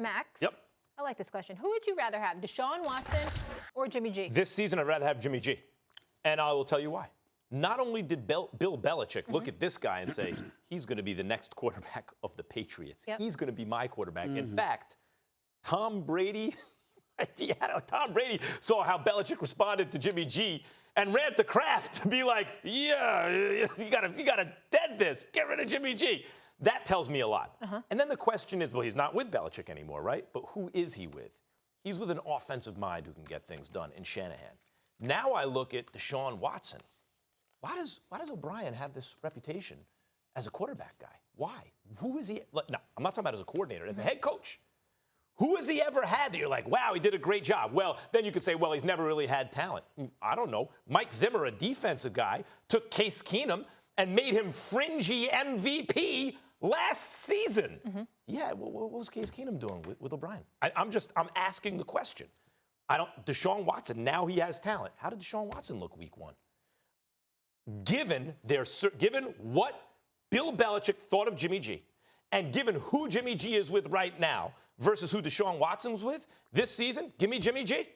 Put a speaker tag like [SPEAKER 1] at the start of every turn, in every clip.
[SPEAKER 1] Max.
[SPEAKER 2] Yep.
[SPEAKER 1] I like this question. Who would you rather have, Deshaun Watson or Jimmy G?
[SPEAKER 2] This season, I'd rather have Jimmy G. And I will tell you why. Not only did Bill Belichick look at this guy and say, he's going to be the next quarterback of the Patriots.
[SPEAKER 1] Yep.
[SPEAKER 2] He's going to be my quarterback. In fact, Tom Brady saw how Belichick responded to Jimmy G and ran to Kraft to be like, yeah, you gotta dead this. Get rid of Jimmy G. That tells me a lot. And then the question is, well, he's not with Belichick anymore, right? But who is he with? He's with an offensive mind who can get things done in Shanahan. Now I look at Deshaun Watson. Why does O'Brien have this reputation as a quarterback guy? Why? Who is he? No, I'm not talking about as a coordinator, as a head coach. Who has he ever had that you're like, wow, he did a great job? Well, then you could say, well, he's never really had talent. I don't know. Mike Zimmer, a defensive guy, took Case Keenum and made him fringy MVP last season. Yeah, what was Case Keenum doing with O'Brien? I'm asking the question. Deshaun Watson, now he has talent. How did Deshaun Watson look week one? Given what Bill Belichick thought of Jimmy G, and given who Jimmy G is with right now versus who Deshaun Watson's with this season, give me Jimmy G.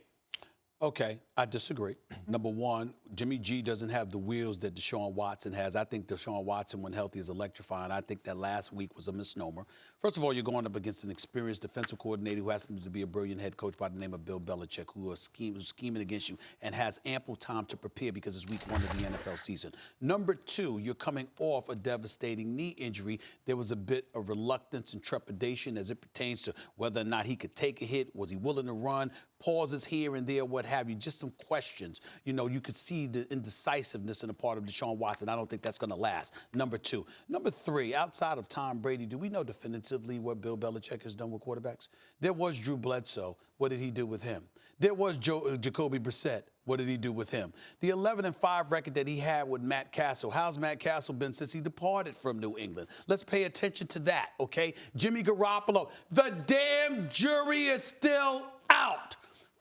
[SPEAKER 3] Okay, I disagree. Number one, Jimmy G doesn't have the wheels that Deshaun Watson has. I think Deshaun Watson, when healthy, is electrifying. I think that last week was a misnomer. First of all, you're going up against an experienced defensive coordinator who happens to be a brilliant head coach by the name of Bill Belichick, who's scheming against you and has ample time to prepare because it's week one of the NFL season. Number two, you're coming off a devastating knee injury. There was a bit of reluctance and trepidation as it pertains to whether or not he could take a hit. Was he willing to run? Pauses here and there, what have you, just some questions. You know, you could see the indecisiveness in the part of Deshaun Watson. I don't think that's going to last. Number two. Number three, outside of Tom Brady, do we know definitively what Bill Belichick has done with quarterbacks? There was Drew Bledsoe. What did he do with him? There was Jacoby Brissett. What did he do with him? The 11-5 record that he had with Matt Castle. How's Matt Castle been since he departed from New England? Let's pay attention to that, okay? Jimmy Garoppolo. The damn jury is still out.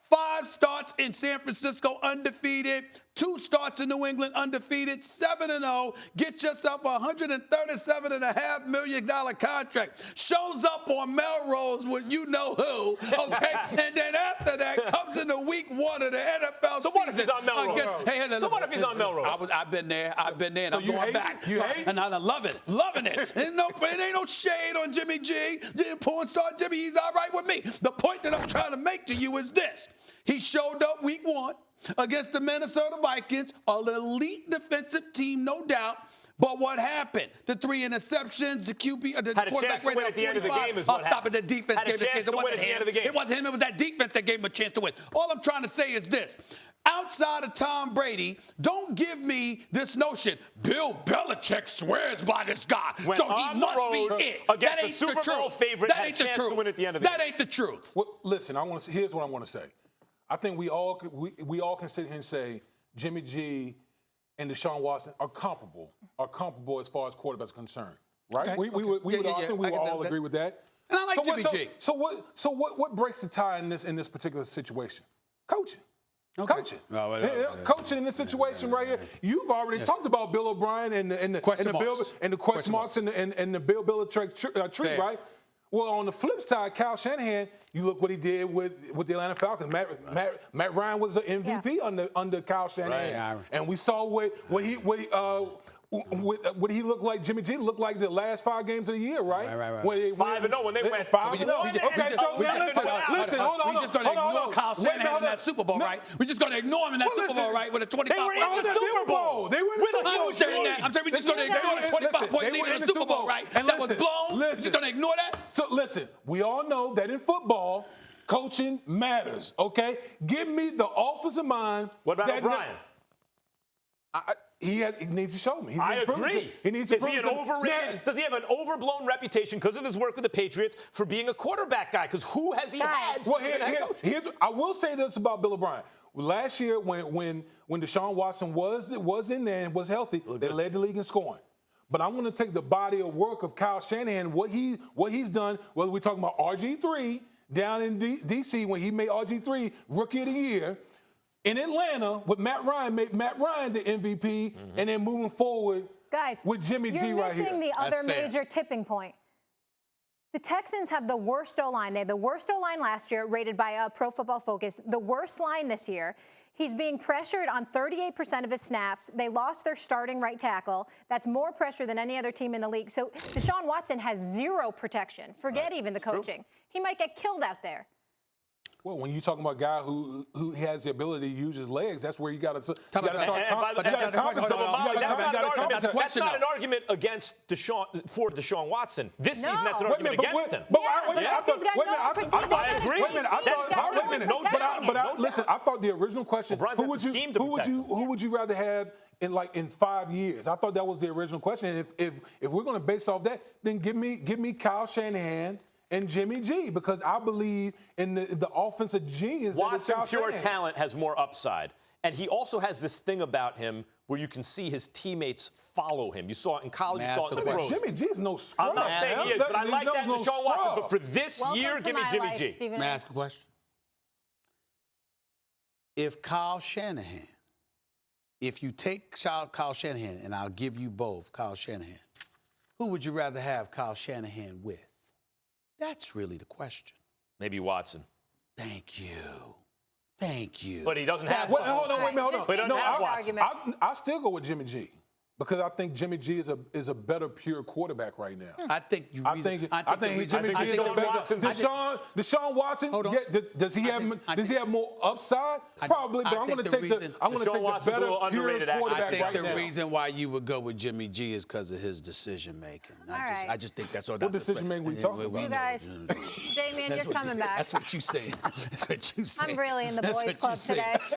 [SPEAKER 3] 5 starts in San Francisco, undefeated. 2 starts in New England, undefeated. 7-0. Get yourself a $137.5 million contract. Shows up on Melrose with you know who, okay? And then after that comes into week 1 of the NFL
[SPEAKER 2] So what if he's on Melrose? So what if he's on Melrose?
[SPEAKER 3] I've been there, and
[SPEAKER 2] so
[SPEAKER 3] I'm going back.
[SPEAKER 2] You hate?
[SPEAKER 3] And I love it, loving it. It ain't no shade on Jimmy G. Porn star Jimmy, he's all right with me. The point that I'm trying to make to you is this. He showed up week 1 against the Minnesota Vikings, an elite defensive team, no doubt. But what happened? The 3 interceptions, the QB, the quarterback
[SPEAKER 2] rated at the end of the game is what happened.
[SPEAKER 3] Stop it. The defense gave him a chance to win at the end of the game. It wasn't him. It was that defense that gave him a chance to win. All I'm trying to say is this. Outside of Tom Brady, don't give me this notion, Bill Belichick swears by this guy,
[SPEAKER 2] Went
[SPEAKER 3] so he must be it.
[SPEAKER 2] Against the Super Bowl favorite,
[SPEAKER 3] that
[SPEAKER 2] had
[SPEAKER 3] ain't
[SPEAKER 2] a chance
[SPEAKER 3] the truth.
[SPEAKER 2] to win at the end of the game.
[SPEAKER 3] That ain't the truth.
[SPEAKER 4] Well, listen, here's what I want to say. I think we all can sit here and say Jimmy G and Deshaun Watson are comparable as far as quarterbacks are concerned, right?
[SPEAKER 3] Okay,
[SPEAKER 4] I think we would all agree with that.
[SPEAKER 3] And I like Jimmy G.
[SPEAKER 4] So what breaks the tie in this particular situation? Coaching.
[SPEAKER 3] Okay.
[SPEAKER 4] Coaching. Coaching in this situation right here. You've already talked about Bill O'Brien and the question marks and the Bill Belichick tree, right? Well, on the flip side, Kyle Shanahan, you look what he did with the Atlanta Falcons. Matt Ryan was an MVP under Kyle Shanahan, and we saw what he looked like. Jimmy G looked like the last 5 games of the year, right?
[SPEAKER 2] Right. 5-0 when they went 5-0.
[SPEAKER 4] Okay, so listen, hold on.
[SPEAKER 3] We're just going to ignore Kyle Shanahan in that Super Bowl, right? We're just going to ignore him in that Super Bowl, right? With a 25
[SPEAKER 2] They were in the Super Bowl.
[SPEAKER 4] They were in the Super Bowl.
[SPEAKER 3] I'm saying we're just going to ignore the 25-point lead in the Super Bowl, right? And that was blown. We're just going to ignore that?
[SPEAKER 4] So listen, we all know that in football, coaching matters, okay? Give me the offensive mind.
[SPEAKER 2] What about O'Brien?
[SPEAKER 4] He needs to show me.
[SPEAKER 2] I agree.
[SPEAKER 4] He needs to
[SPEAKER 2] Does he have an overblown reputation because of his work with the Patriots for being a quarterback guy? Because who has he had?
[SPEAKER 4] Well, I will say this about Bill O'Brien. Last year, when Deshaun Watson was in there and was healthy, they led the league in scoring. But I'm going to take the body of work of Kyle Shanahan, what he's done, whether we're talking about RG3 down in D.C. when he made RG3 Rookie of the Year, in Atlanta with Matt Ryan, made Matt Ryan the MVP, and then moving forward with Jimmy G right here.
[SPEAKER 1] You're missing the other major tipping point. The Texans have the worst O-line. They had the worst O-line last year, rated by Pro Football Focus. The worst line this year. He's being pressured on 38% of his snaps. They lost their starting right tackle. That's more pressure than any other team in the league. So Deshaun Watson has zero protection. Forget even the coaching. He might get killed out there.
[SPEAKER 4] Well, when you're talking about a guy who has the ability to use his legs, that's where you got to start.
[SPEAKER 2] That's not an argument against Deshaun Watson. This season, that's an argument against him. I agree.
[SPEAKER 4] But listen, I thought the original question: who would you rather have in 5 years? I thought that was the original question. If we're going to base off that, then give me Kyle Shanahan and Jimmy G, because I believe in the offensive genius.
[SPEAKER 2] Watson, pure talent, has more upside. And he also has this thing about him where you can see his teammates follow him. You saw it in college, you saw it in the pros.
[SPEAKER 4] Jimmy G is no scrub.
[SPEAKER 2] I'm not saying he is, but I like that in Deshaun Watson. But for this year, give me Jimmy G.
[SPEAKER 3] May I ask a question? If Kyle Shanahan, if you take Kyle Shanahan, and I'll give you both Kyle Shanahan, who would you rather have Kyle Shanahan with? That's really the question.
[SPEAKER 2] Maybe Watson.
[SPEAKER 3] Thank you. Thank you.
[SPEAKER 2] But he doesn't have
[SPEAKER 4] Watson. Hold on.
[SPEAKER 2] But he doesn't have Watson.
[SPEAKER 4] I still go with Jimmy G, because I think Jimmy G is a better pure quarterback right now.
[SPEAKER 3] I think Jimmy G is
[SPEAKER 4] the best. Deshaun Watson. Does he have more upside? Probably, but I'm going to take the better pure quarterback right now.
[SPEAKER 3] I think the reason why you would go with Jimmy G is because of his decision making. I just think that's all.
[SPEAKER 4] What decision making we talking about?
[SPEAKER 1] You guys, Damien, you're coming back.
[SPEAKER 3] That's what you say. That's what you say.
[SPEAKER 1] I'm really in the boys' club today.